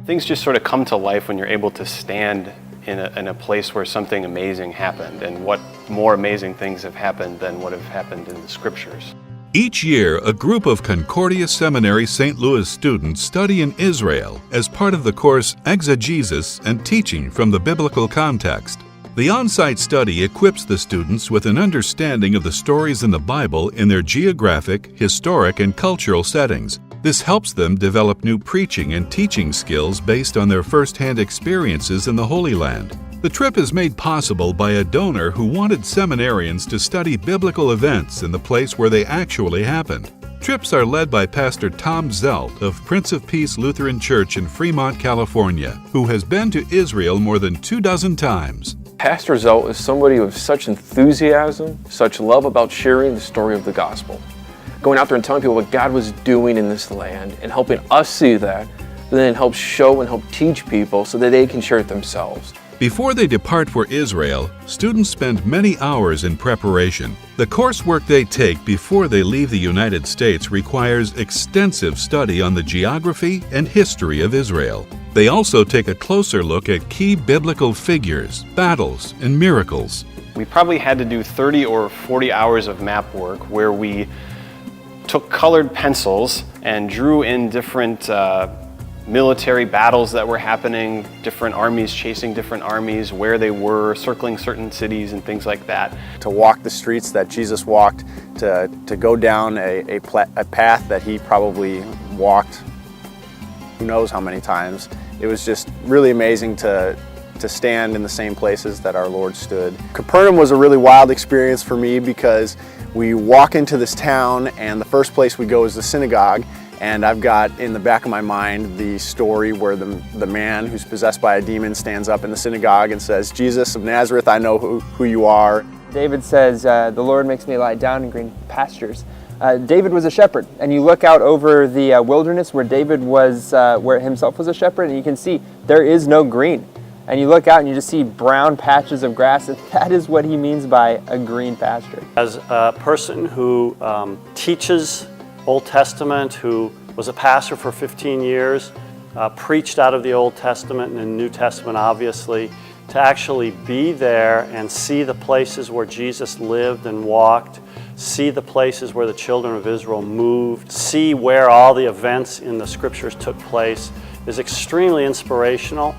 Things just sort of come to life when you're able to stand in a place where something amazing happened, and what more amazing things have happened than what have happened in the scriptures. Each year, a group of Concordia Seminary St. Louis students study in Israel as part of the course Exegesis and Teaching from the Biblical Context. The on-site study equips the students with an understanding of the stories in the Bible in their geographic, historic, and cultural settings. This helps them develop new preaching and teaching skills based on their first-hand experiences in the Holy Land. The trip is made possible by a donor who wanted seminarians to study biblical events in the place where they actually happened. Trips are led by Pastor Tom Zelt of Prince of Peace Lutheran Church in Fremont, California, who has been to Israel more than 24 times. Pastor Zelt is somebody with such enthusiasm, such love about sharing the story of the gospel. Going out there and telling people what God was doing in this land and helping us see that, then help show and help teach people so that they can share it themselves. Before they depart for Israel, students spend many hours in preparation. The coursework they take before they leave the United States requires extensive study on the geography and history of Israel. They also take a closer look at key biblical figures, battles, and miracles. We probably had to do 30 or 40 hours of map work where we took colored pencils and drew in different military battles that were happening, different armies chasing different armies, where they were, circling certain cities and things like that. To walk the streets that Jesus walked, to go down a path that he probably walked who knows how many times. It was just really amazing to stand in the same places that our Lord stood. Capernaum was a really wild experience for me because we walk into this town and the first place we go is the synagogue, and I've got in the back of my mind the story where the man who's possessed by a demon stands up in the synagogue and says, "Jesus of Nazareth, I know who you are." David says, "The Lord makes me lie down in green pastures." David was a shepherd, and you look out over the wilderness where David was, where himself was a shepherd, and you can see there is no green. And you look out and you just see brown patches of grass, and that is what he means by a green pasture. As a person who teaches Old Testament, who was a pastor for 15 years, preached out of the Old Testament and the New Testament obviously, to actually be there and see the places where Jesus lived and walked, see the places where the children of Israel moved, see where all the events in the scriptures took place is extremely inspirational.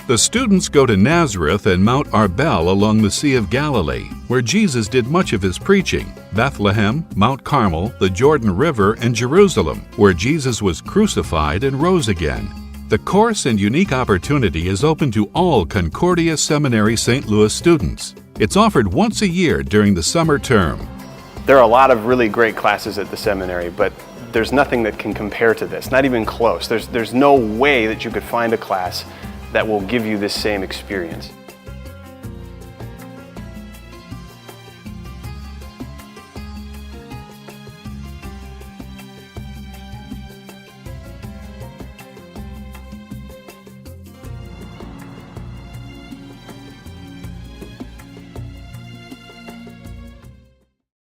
The students go to Nazareth and Mount Arbel along the Sea of Galilee, where Jesus did much of his preaching, Bethlehem, Mount Carmel, the Jordan River, and Jerusalem, where Jesus was crucified and rose again. The course and unique opportunity is open to all Concordia Seminary St. Louis students. It's offered once a year during the summer term. There are a lot of really great classes at the seminary, but there's nothing that can compare to this, not even close. There's no way that you could find a class that will give you this same experience.